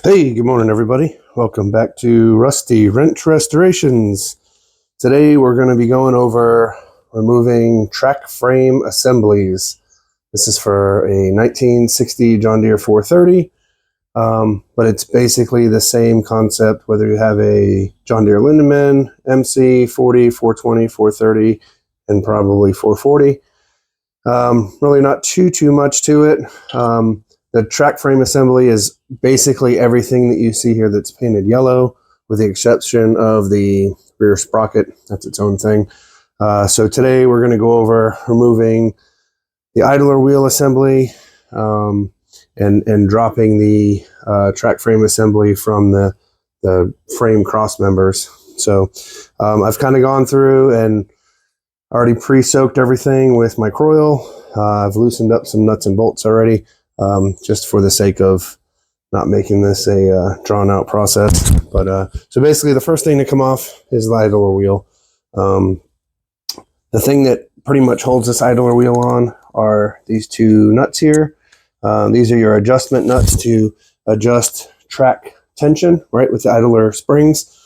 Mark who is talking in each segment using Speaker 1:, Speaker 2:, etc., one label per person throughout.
Speaker 1: Hey, good morning, everybody. Welcome back to Rusty Wrench Restorations. Today we're going to be going over removing track frame assemblies. This is for a 1960 John Deere 430, but it's basically the same concept whether you have a John Deere Lindemann, MC, 40, 420, 430, and probably 440. Really not too much to it. The track frame assembly is basically everything that you see here that's painted yellow, with the exception of the rear sprocket. That's its own thing. So today we're going to go over removing the idler wheel assembly and dropping the track frame assembly from the frame cross members. So I've kind of gone through and already pre-soaked everything with my Croil. I've loosened up some nuts and bolts already. Just for the sake of not making this a drawn-out process. But so basically the first thing to come off is the idler wheel. The thing that pretty much holds this idler wheel on are these two nuts here. These are your adjustment nuts to adjust track tension, right, with the idler springs.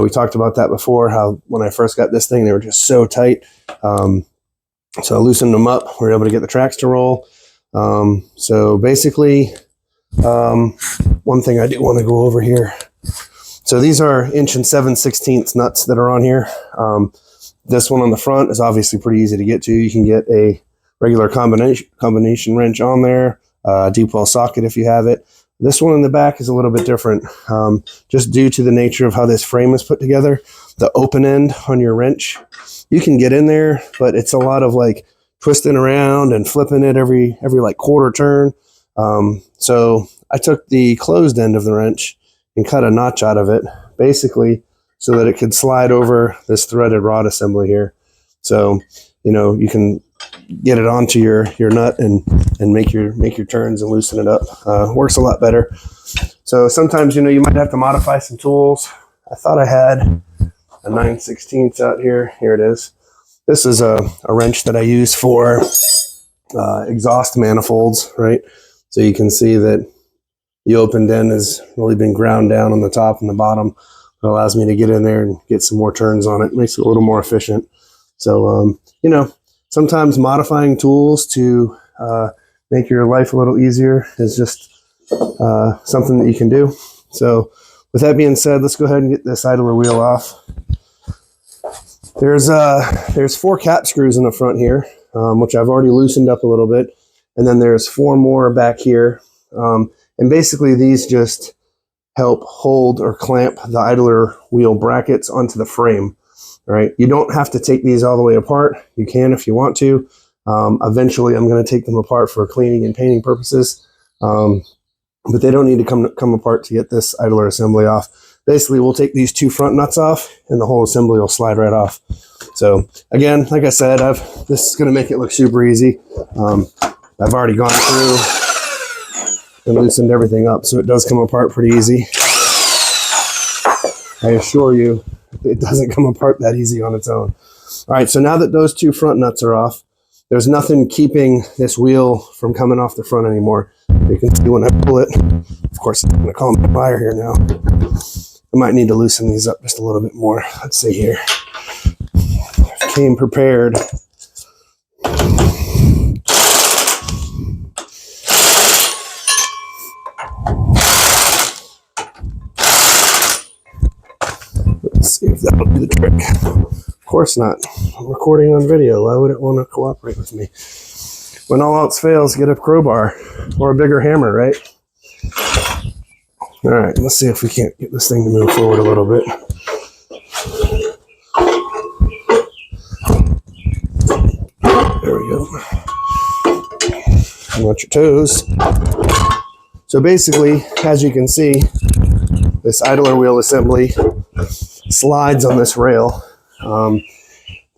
Speaker 1: We talked about that before, how when I first got this thing, they were just so tight. So I loosened them up. We were able to get the tracks to roll. So basically, one thing I do want to go over here. So these are 1 7/16" nuts that are on here. This one on the front is obviously pretty easy to get to. You can get a regular combination wrench on there, deep well socket if you have it. This one in the back is a little bit different, just due to the nature of how this frame is put together. The open end on your wrench, you can get in there, but it's a lot of like twisting around and flipping it every like quarter turn. So I took the closed end of the wrench and cut a notch out of it, basically so that it could slide over this threaded rod assembly here. So, you know, you can get it onto your nut and make your turns and loosen it up. Works a lot better. So sometimes, you know, you might have to modify some tools. I thought I had a 9/16 out here. Here it is. This is a wrench that I use for exhaust manifolds, right? So you can see that the opened end has really been ground down on the top and the bottom. It allows me to get in there and get some more turns on it. Makes it a little more efficient. So, you know, sometimes modifying tools to make your life a little easier is just something that you can do. So with that being said, let's go ahead and get this idler wheel off. There's 4 cap screws in the front here, which I've already loosened up a little bit. And then there's 4 more back here. And basically these just help hold or clamp the idler wheel brackets onto the frame, right? You don't have to take these all the way apart. You can if you want to. Eventually I'm going to take them apart for cleaning and painting purposes. But they don't need to come apart to get this idler assembly off. Basically, we'll take these 2 front nuts off and the whole assembly will slide right off. So again, like I said, this is going to make it look super easy. I've already gone through and loosened everything up, so it does come apart pretty easy. I assure you, it doesn't come apart that easy on its own. All right, so now that those 2 front nuts are off, there's nothing keeping this wheel from coming off the front anymore. You can see when I pull it, of course, I'm going to call my plier here now. I might need to loosen these up just a little bit more. Let's see here. I came prepared. Let's see if that'll do the trick. Of course not. I'm recording on video. Why would it want to cooperate with me? When all else fails, get a crowbar or a bigger hammer, right? All right, let's see if we can't get this thing to move forward a little bit. There we go. Watch your toes. So basically, as you can see, this idler wheel assembly slides on this rail.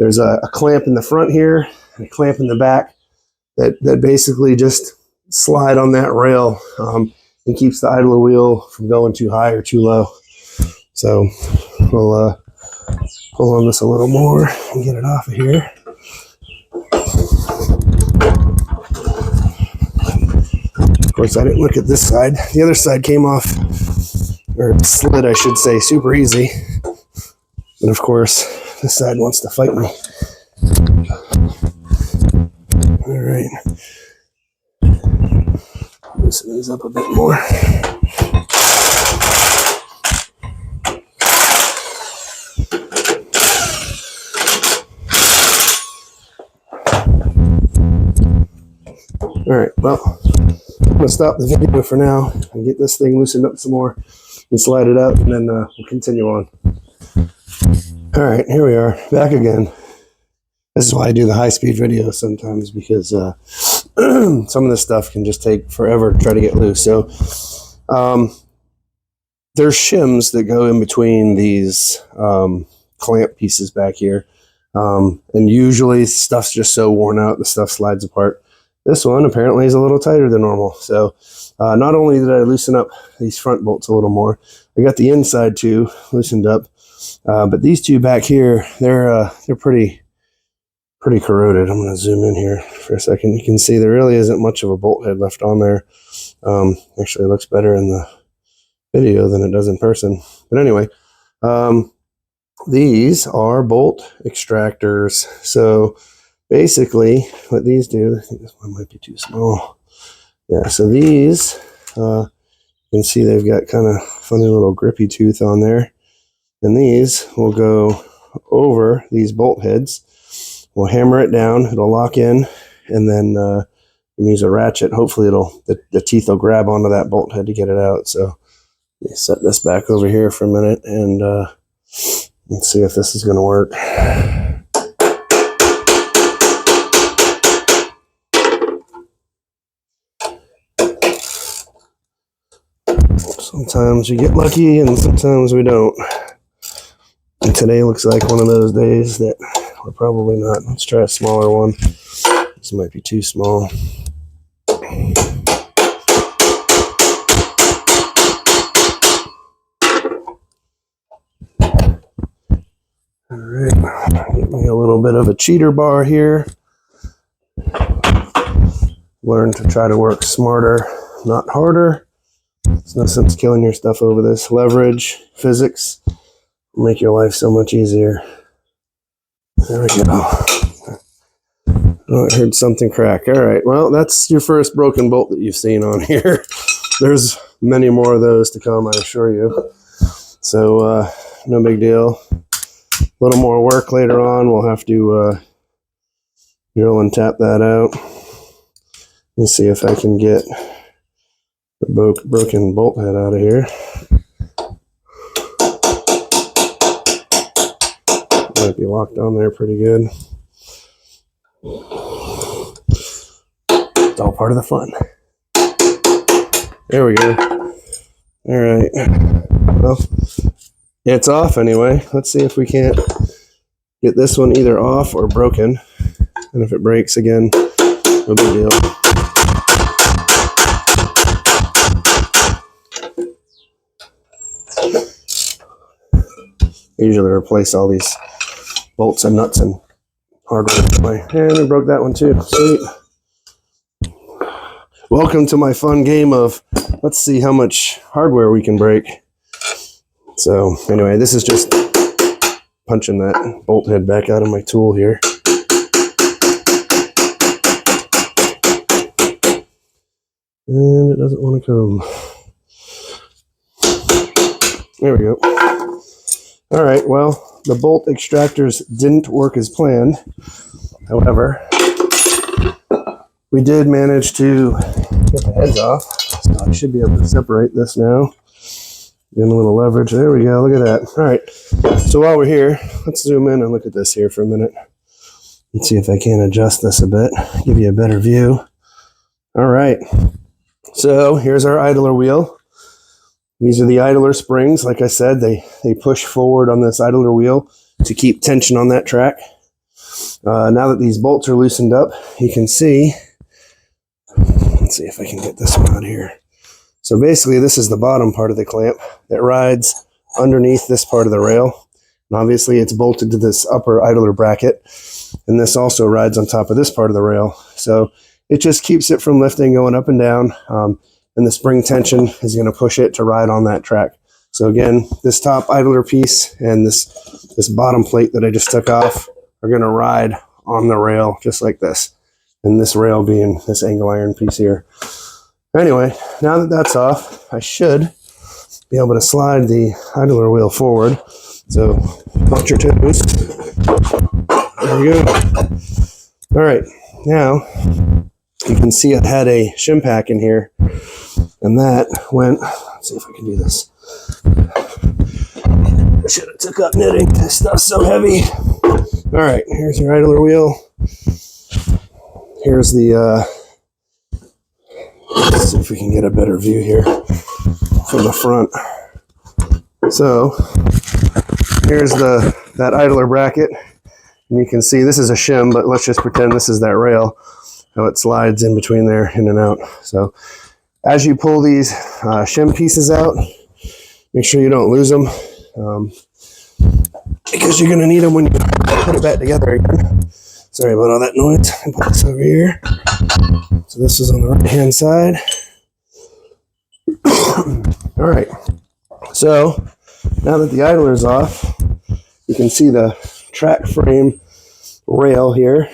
Speaker 1: There's a clamp in the front here, and a clamp in the back that basically just slide on that rail and keeps the idler wheel from going too high or too low. So we'll pull on this a little more and get it off of here. course, I didn't look at this side. The other side came off, or slid, I should say, super easy. And of course, this side wants to fight me. All right. Loosen these up a bit more. All right, well, I'm gonna stop the video for now and get this thing loosened up some more and slide it out, and then we'll continue on. All right, here we are, back again. This is why I do the high-speed videos sometimes, because some of this stuff can just take forever to try to get loose. So there's shims that go in between these clamp pieces back here, and usually stuff's just so worn out the stuff slides apart. This one apparently is a little tighter than normal. So not only did I loosen up these front bolts a little more, I got the inside too loosened up, but these two back here, they're pretty corroded. I'm going to zoom in here for a second. You can see there really isn't much of a bolt head left on there. Actually, it looks better in the video than it does in person. But anyway, these are bolt extractors. So basically, what these do, I think this one might be too small. Yeah, so these, you can see they've got kind of funny little grippy tooth on there. And these will go over these bolt heads. We'll hammer it down, it'll lock in, and then you can use a ratchet. Hopefully the teeth will grab onto that bolt head to get it out. So let me set this back over here for a minute, and let's see if this is going to work. Sometimes we get lucky and sometimes we don't. And today looks like one of those days that we're probably not. Let's try a smaller one. This might be too small. Alright, get me a little bit of a cheater bar here. Learn to try to work smarter, not harder. There's no sense killing your stuff over this. Leverage, physics, will make your life so much easier. There we go. Oh, I heard something crack. All right, well, that's your first broken bolt that you've seen on here. There's many more of those to come, I assure you. So, no big deal. A little more work later on. We'll have to drill and tap that out. Let me see if I can get the broken bolt head out of here. Might be locked on there pretty good. It's all part of the fun. There we go. All right. Well, it's off anyway. Let's see if we can't get this one either off or broken. And if it breaks again, no big deal. I usually replace all these bolts and nuts and hardware. And we broke that one too. Sweet. Welcome to my fun game of let's see how much hardware we can break. So anyway, this is just punching that bolt head back out of my tool here. And it doesn't want to come. There we go. All right, well, the bolt extractors didn't work as planned. However, we did manage to get the heads off. So I should be able to separate this now. Getting a little leverage. There we go. Look at that. All right. So while we're here, let's zoom in and look at this here for a minute. Let's see if I can adjust this a bit, give you a better view. All right. So here's our idler wheel. These are the idler springs. Like I said, they push forward on this idler wheel to keep tension on that track. Now that these bolts are loosened up, you can see, let's see if I can get this one out here. So basically this is the bottom part of the clamp that rides underneath this part of the rail. And obviously it's bolted to this upper idler bracket. And this also rides on top of this part of the rail. So it just keeps it from lifting, going up and down. and the spring tension is going to push it to ride on that track. So again, this top idler piece and this bottom plate that I just took off are going to ride on the rail just like this, and this rail being this angle iron piece here. Anyway, now that that's off, I should be able to slide the idler wheel forward. So watch your toes. There we go. All right, now you can see I had a shim pack in here, and that went, let's see if I can do this. I should have took up knitting. This stuff's so heavy. All right, here's your idler wheel. Here's the, let's see if we can get a better view here from the front. So here's that idler bracket. And you can see this is a shim, but let's just pretend this is that rail, how it slides in between there, in and out. So as you pull these shim pieces out, make sure you don't lose them, because you're going to need them when you put it back together again. Sorry about all that noise. I put this over here. So this is on the right hand side. All right. So now that the idler is off, you can see the track frame rail here.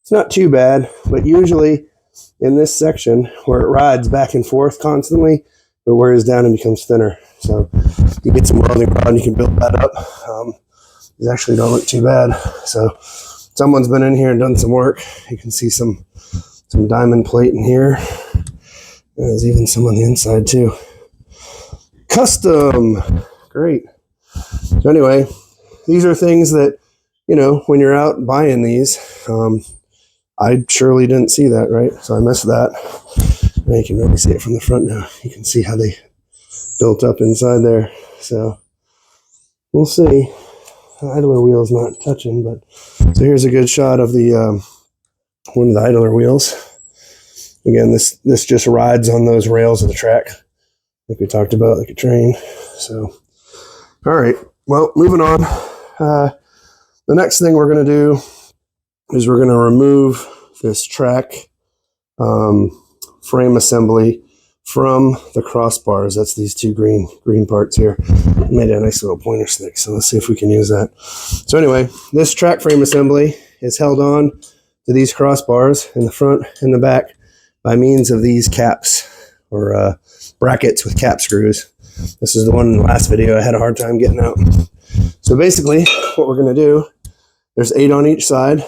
Speaker 1: It's not too bad, but usually in this section where it rides back and forth constantly, it wears down and becomes thinner. So you get some welding rod and you can build that up. These actually don't look too bad. So someone's been in here and done some work. You can see some diamond plate in here. There's even some on the inside too. Custom. Great. So anyway, these are things that, you know, when you're out buying these, I surely didn't see that, right? So I missed that. Now you can really see it from the front now. You can see how they built up inside there. So we'll see. The idler wheel's not touching, but so here's a good shot of the one of the idler wheels. Again, this just rides on those rails of the track, like we talked about, like a train. So, all right. Well, moving on. The next thing we're going to do is we're going to remove this track frame assembly from the crossbars. That's these two green parts here. I made a nice little pointer stick, so let's see if we can use that. So anyway, this track frame assembly is held on to these crossbars in the front and the back by means of these caps, or brackets with cap screws. This is the one in the last video I had a hard time getting out. So basically what we're going to do, there's 8 on each side.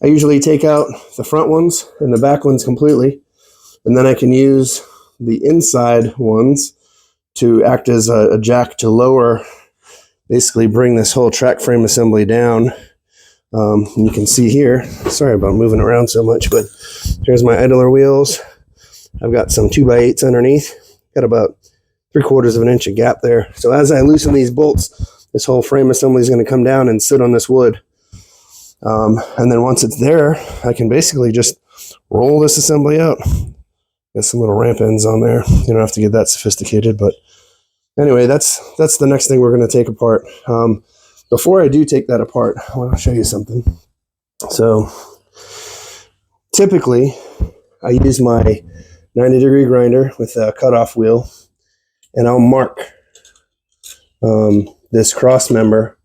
Speaker 1: I usually take out the front ones and the back ones completely, and then I can use the inside ones to act as a jack to lower, basically bring this whole track frame assembly down. And you can see here, sorry about moving around so much, but here's my idler wheels. I've got some 2x8s underneath, got about 3/4 of an inch of gap there. So as I loosen these bolts, this whole frame assembly is going to come down and sit on this wood. And then once it's there, I can basically just roll this assembly out. Got some little ramp ends on there. You don't have to get that sophisticated, but anyway, that's the next thing we're going to take apart. Before I do take that apart, I want to show you something. So typically, I use my 90-degree grinder with a cutoff wheel, and I'll mark this cross member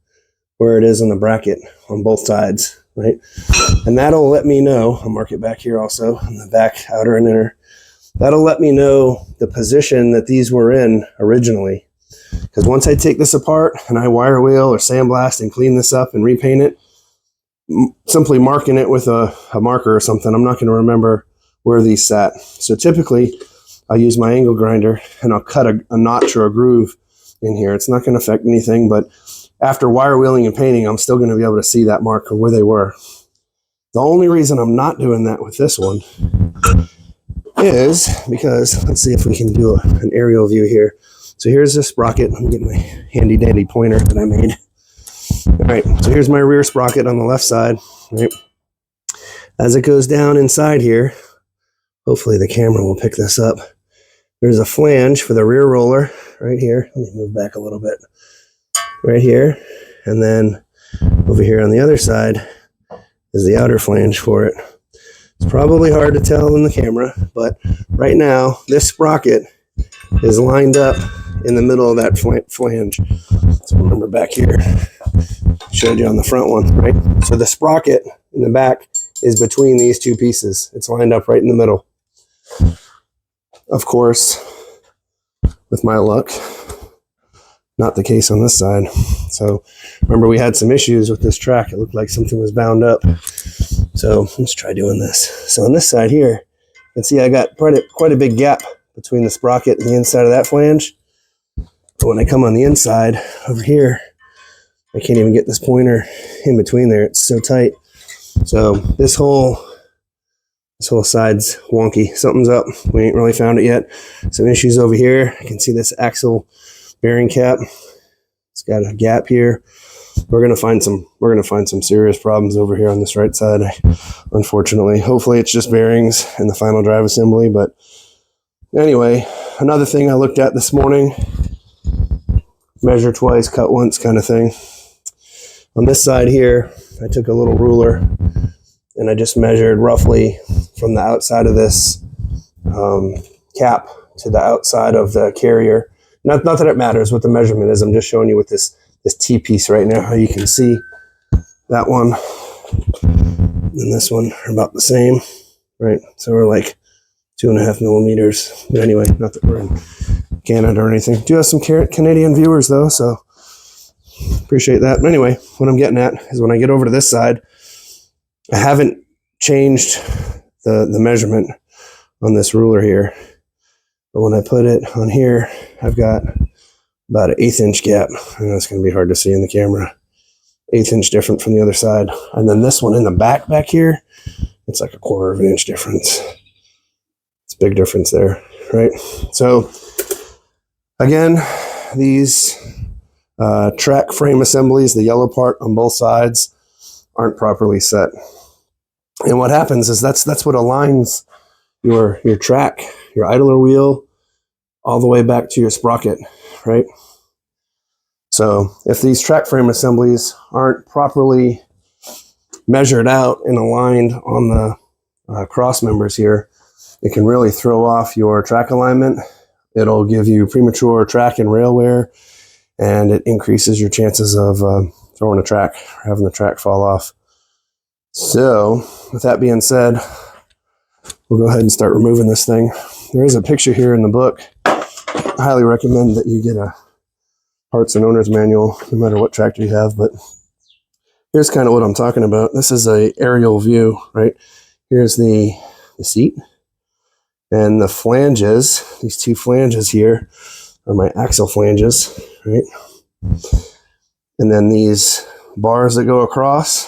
Speaker 1: where it is on the bracket on both sides, right? And that'll let me know, I'll mark it back here also, on the back, outer and inner. That'll let me know the position that these were in originally. Because once I take this apart and I wire wheel or sandblast and clean this up and repaint it, simply marking it with a marker or something, I'm not going to remember where these sat. So typically, I'll use my angle grinder and I'll cut a notch or a groove in here. It's not going to affect anything, but after wire wheeling and painting, I'm still going to be able to see that mark of where they were. The only reason I'm not doing that with this one is because, let's see if we can do an aerial view here. So here's the sprocket. Let me get my handy dandy pointer that I made. All right, so here's my rear sprocket on the left side. Right. As it goes down inside here, hopefully the camera will pick this up. There's a flange for the rear roller right here. Let me move back a little bit. Right here. And then over here on the other side is the outer flange for it. It's probably hard to tell in the camera, but right now this sprocket is lined up in the middle of that flange. So remember back here, showed you on the front one, right? So the sprocket in the back is between these two pieces. It's lined up right in the middle. Of course, with my luck, not the case on this side. So remember, we had some issues with this track. It looked like something was bound up. So let's try doing this. So on this side here, you can see I got quite a big gap between the sprocket and the inside of that flange. But when I come on the inside over here, I can't even get this pointer in between there. It's so tight. So this whole side's wonky. Something's up. We ain't really found it yet. Some issues over here. I can see this axle bearing cap. It's got a gap here. We're gonna find some serious problems over here on this right side, unfortunately. Hopefully it's just bearings in the final drive assembly. But anyway, another thing I looked at this morning, measure twice, cut once kind of thing. On this side here, I took a little ruler and I just measured roughly from the outside of this cap to the outside of the carrier. Not that it matters what the measurement is. I'm just showing you with this T-piece right now, how you can see that one and this one are about the same, right? So we're like 2.5 millimeters. But anyway, not that we're in Canada or anything. Do have some Canadian viewers though, so appreciate that. But anyway, what I'm getting at is when I get over to this side, I haven't changed the measurement on this ruler here. But when I put it on here, I've got about an 1/8 inch gap. I know it's going to be hard to see in the camera. 1/8 inch different from the other side. And then this one in the back here, it's like 1/4 inch difference. It's a big difference there, right? So again, these track frame assemblies, the yellow part on both sides, aren't properly set. And what happens is that's what aligns your track, your idler wheel, all the way back to your sprocket, right? So if these track frame assemblies aren't properly measured out and aligned on the cross members here, it can really throw off your track alignment. It'll give you premature track and rail wear, and it increases your chances of throwing a track or having the track fall off. So with that being said, we'll go ahead and start removing this thing. There is a picture here in the book. I highly recommend that you get a parts and owner's manual, no matter what tractor you have. But here's kind of what I'm talking about. This is a aerial view, right? Here's the seat. And the flanges, these two flanges here, are my axle flanges, right? And then these bars that go across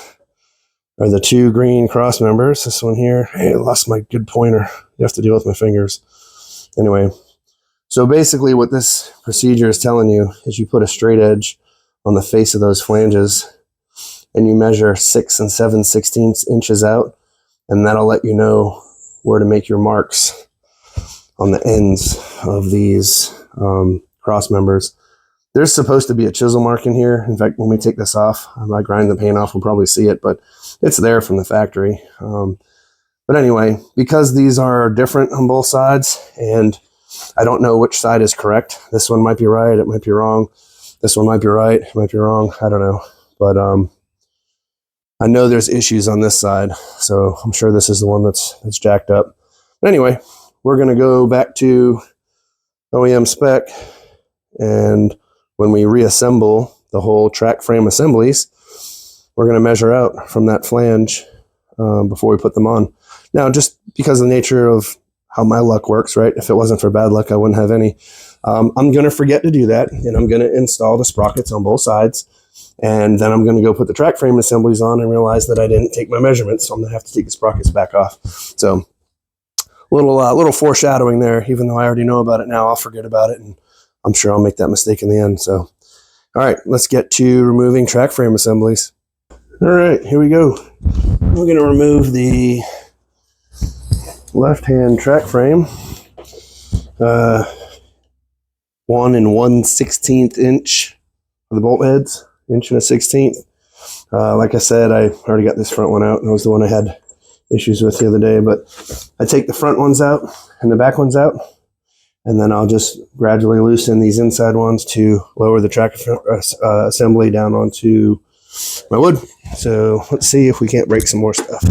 Speaker 1: are the two green cross members. This one here, hey, I lost my good pointer. You have to deal with my fingers. Anyway, so basically what this procedure is telling you is you put a straight edge on the face of those flanges and you measure 6 7/16 inches out, and that'll let you know where to make your marks on the ends of these cross members. There's supposed to be a chisel mark in here. In fact, when we take this off, I grind the paint off, we'll probably see it, but it's there from the factory. But anyway, because these are different on both sides, and I don't know which side is correct. This one might be right, it might be wrong. This one might be right, it might be wrong. I don't know. But I know there's issues on this side, so I'm sure this is the one that's jacked up. But anyway, we're going to go back to OEM spec, and when we reassemble the whole track frame assemblies, we're going to measure out from that flange before we put them on. Now, just because of the nature of how my luck works, right? If it wasn't for bad luck, I wouldn't have any. I'm going to forget to do that, and I'm going to install the sprockets on both sides, and then I'm going to go put the track frame assemblies on and realize that I didn't take my measurements, so I'm going to have to take the sprockets back off. So little foreshadowing there. Even though I already know about it now, I'll forget about it, and I'm sure I'll make that mistake in the end. So, all right, let's get to removing track frame assemblies. All right, here we go. We're going to remove the left-hand track frame, 1 1/16 inch for the bolt heads, 1 1/16 inch. Like I said, I already got this front one out. That was the one I had issues with the other day. But I take the front ones out and the back ones out, and then I'll just gradually loosen these inside ones to lower the track assembly down onto my wood. So let's see if we can't break some more stuff.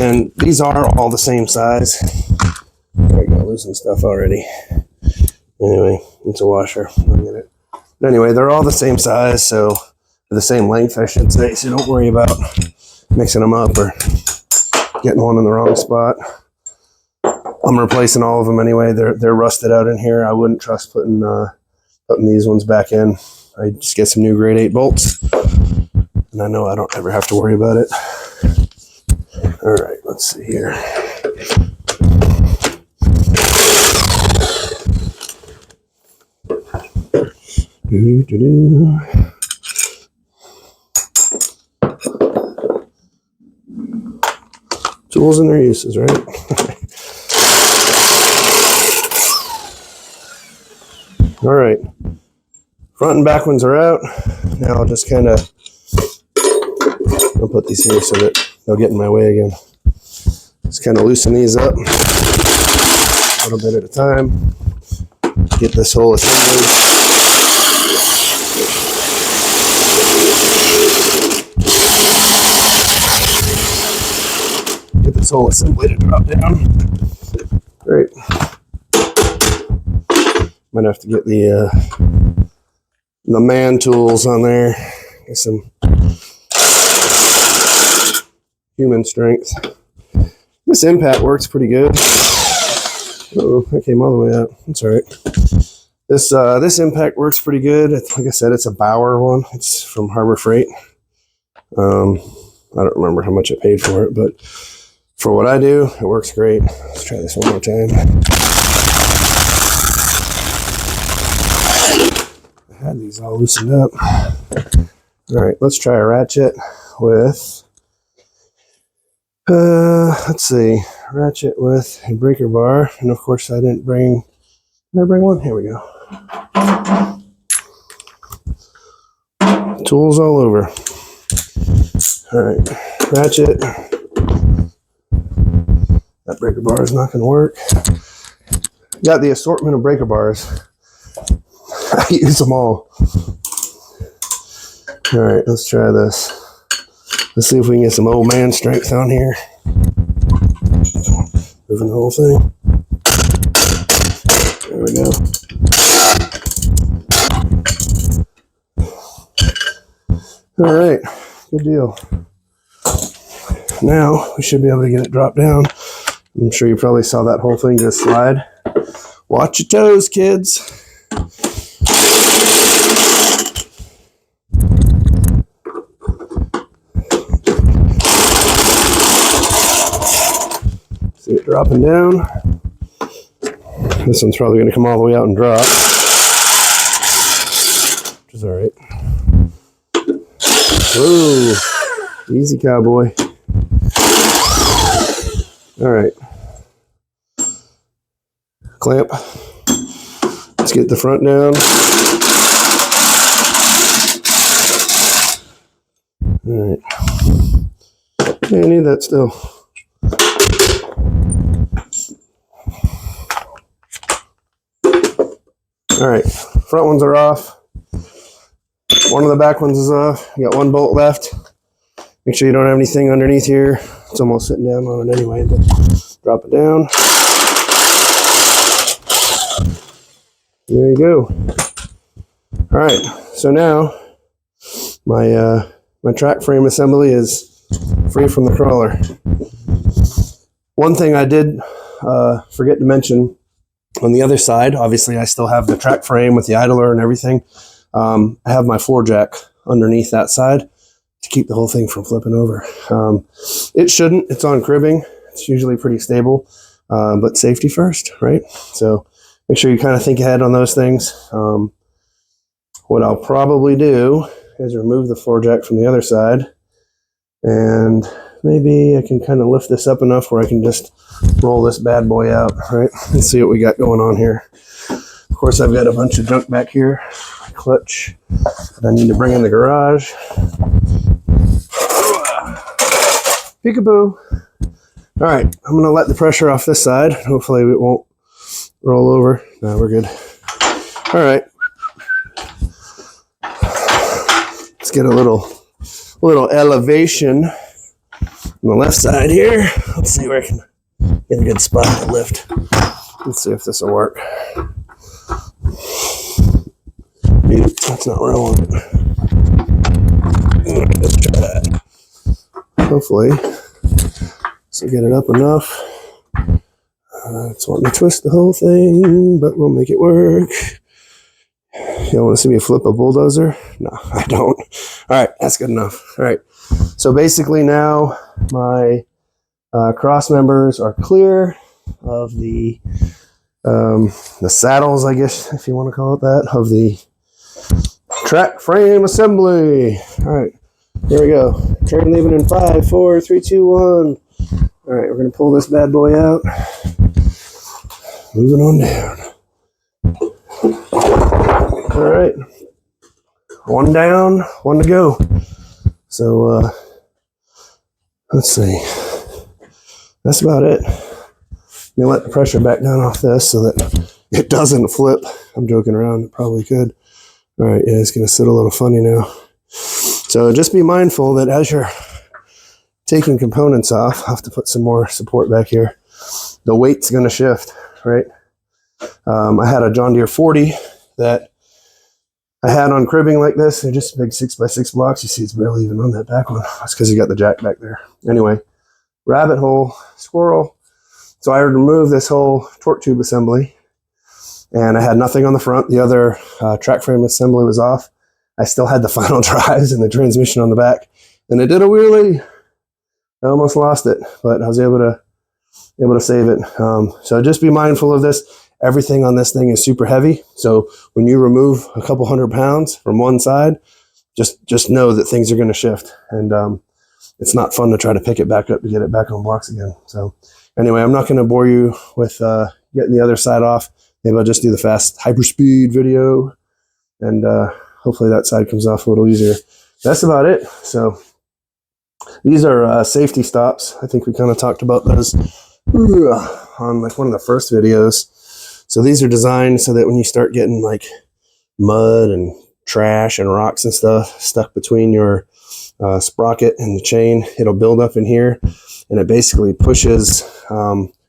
Speaker 1: And these are all the same size. There we go, losing stuff already. Anyway, it's a washer. Look at it. But anyway, they're all the same size, so the same length, I should say. So don't worry about mixing them up or getting one in the wrong spot. I'm replacing all of them anyway. They're rusted out in here. I wouldn't trust putting these ones back in. I just get some new grade 8 bolts, and I know I don't ever have to worry about it. All right, let's see here. Tools and their uses, right? All right, front and back ones are out. Now I'll just kind of, I'll put these here so that they'll get in my way again. Just kind of loosen these up a little bit at a time. Get this whole assembly. Get this whole assembly to drop down. Great. Might have to get the man tools on there. Get some human strength. This impact works pretty good. Oh, that came all the way out. That's all right. This impact works pretty good. Like I said, it's a Bauer one. It's from Harbor Freight. I don't remember how much I paid for it, but for what I do, it works great. Let's try this one more time. I had these all loosened up. All right, let's try a ratchet with, let's see, ratchet with a breaker bar. And of course I didn't bring, did I bring one? Here we go. Tools all over. All right, ratchet. That breaker bar is not going to work. Got the assortment of breaker bars. I use them all. All right, let's try this. Let's see if we can get some old man strength on here. Moving the whole thing. There we go. All right, good deal. Now we should be able to get it dropped down. I'm sure you probably saw that whole thing just slide. Watch your toes, kids. See it dropping down. This one's probably going to come all the way out and drop, which is all right. Whoa, easy cowboy. All right, clamp. Let's get the front down. All right, yeah, I need that still. All right, front ones are off. One of the back ones is off. You got one bolt left. Make sure you don't have anything underneath here. It's almost sitting down on it anyway, but drop it down. There you go. All right, so now my track frame assembly is free from the crawler. One thing I did forget to mention, on the other side, obviously I still have the track frame with the idler and everything. I have my floor jack underneath that side to keep the whole thing from flipping over. It shouldn't. It's on cribbing. It's usually pretty stable, but safety first, right? So make sure you kind of think ahead on those things. What I'll probably do is remove the floor jack from the other side, and maybe I can kind of lift this up enough where I can just roll this bad boy out, right? And see what we got going on here. Of course, I've got a bunch of junk back here. clutch that I need to bring in the garage. Peekaboo. All right, I'm gonna let the pressure off this side. Hopefully it won't roll over. No, we're good. All right. Let's get a little elevation on the left side here. Let's see where I can get a good spot to lift. Let's see if this will work. Nope, that's not where I want it. Let's try that. Hopefully, this will get it up enough. It's wanting to twist the whole thing, but we'll make it work. You want to see me flip a bulldozer? No, I don't. All right, that's good enough. All right, so basically now my cross members are clear of the saddles, I guess, if you want to call it that, of the track frame assembly. All right, here we go. Turn leaving in 5, 4, 3, 2, 1. All right, we're going to pull this bad boy out. Moving on down. All right, one down, one to go. So let's see. That's about it. Let me let the pressure back down off this so that it doesn't flip. I'm joking around, it probably could. All right, yeah, it's gonna sit a little funny now. So just be mindful that as you're taking components off, I'll have to put some more support back here. The weight's gonna shift, right? I had a John Deere 40 that I had on cribbing like this. They're just big 6x6 blocks. You see it's barely even on that back one. That's because you got the jack back there. Anyway, rabbit hole, squirrel. So I removed this whole torque tube assembly and I had nothing on the front. The other track frame assembly was off. I still had the final drives and the transmission on the back, and it did a wheelie. I almost lost it, but I was able to save it. So just be mindful of this. Everything on this thing is super heavy. So when you remove a couple 100 pounds from one side, just know that things are going to shift, and it's not fun to try to pick it back up to get it back on blocks again. So anyway, I'm not going to bore you with getting the other side off. Maybe I'll just do the fast hyperspeed video, and hopefully that side comes off a little easier. That's about it. So these are safety stops. I think we kind of talked about those on like one of the first videos. So these are designed so that when you start getting like mud and trash and rocks and stuff stuck between your sprocket and the chain, it'll build up in here, and it basically pushes,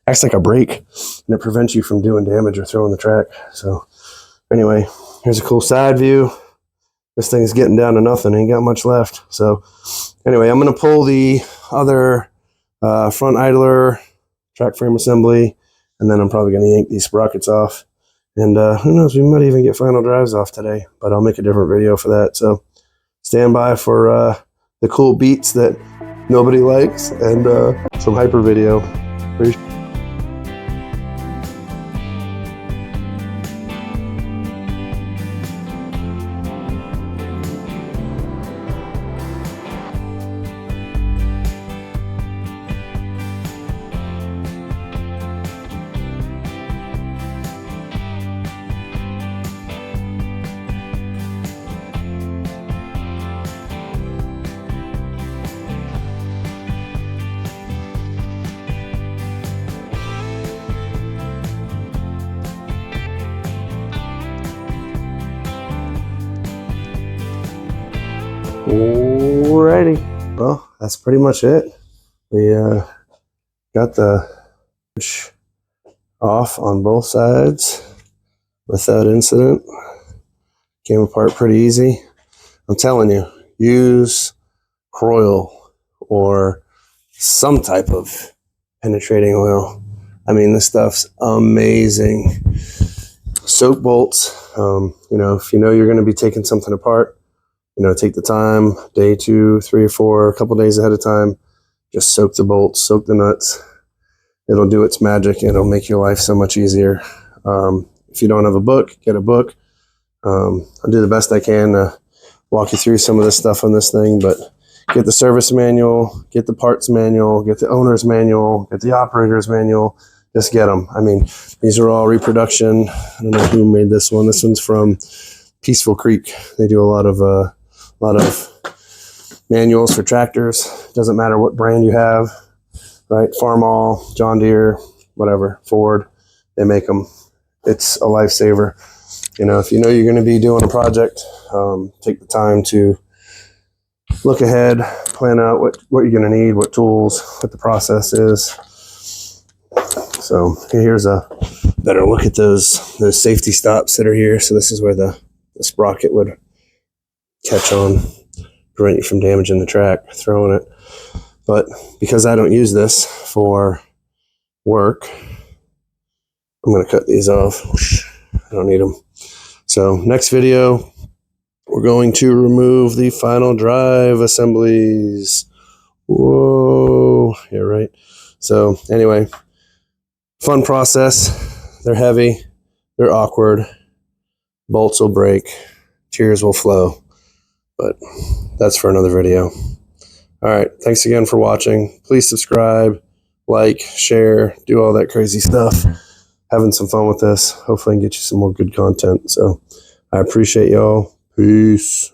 Speaker 1: acts like a brake, and it prevents you from doing damage or throwing the track. So anyway, here's a cool side view. This thing's getting down to nothing, ain't got much left. So anyway, I'm going to pull the other front idler track frame assembly, and then I'm probably going to yank these sprockets off. And who knows, we might even get final drives off today, but I'll make a different video for that. So stand by for the cool beats that nobody likes, and some hyper video. Alrighty, well, that's pretty much it. We got the switch off on both sides without incident. Came apart pretty easy. I'm telling you, use Croil or some type of penetrating oil. I mean, this stuff's amazing. Soak bolts, you know, if you know you're going to be taking something apart, you know, take the time, day 2, 3, or 4, a couple days ahead of time, just soak the bolts, soak the nuts. It'll do its magic. It'll make your life so much easier. If you don't have a book, get a book. I'll do the best I can to walk you through some of this stuff on this thing, but get the service manual, get the parts manual, get the owner's manual, get the operator's manual. Just get them. I mean, these are all reproduction. I don't know who made this one. This one's from Peaceful Creek. They do a lot of manuals for tractors. Doesn't matter what brand you have, right? Farmall, John Deere, whatever, Ford, they make them. It's a lifesaver. You know, if you know you're going to be doing a project, take the time to look ahead, plan out what you're going to need, what tools, what the process is. So here's a better look at those safety stops that are here. So this is where the sprocket would catch on, prevent you from damaging the track, throwing it. But because I don't use this for work, I'm going to cut these off. I don't need them. So next video, we're going to remove the final drive assemblies. Whoa, yeah, right. So anyway, fun process. They're heavy, they're awkward, bolts will break, tears will flow, but that's for another video. All right, thanks again for watching. Please subscribe, like, share, do all that crazy stuff. Having some fun with this. Hopefully I can get you some more good content. So I appreciate y'all. Peace.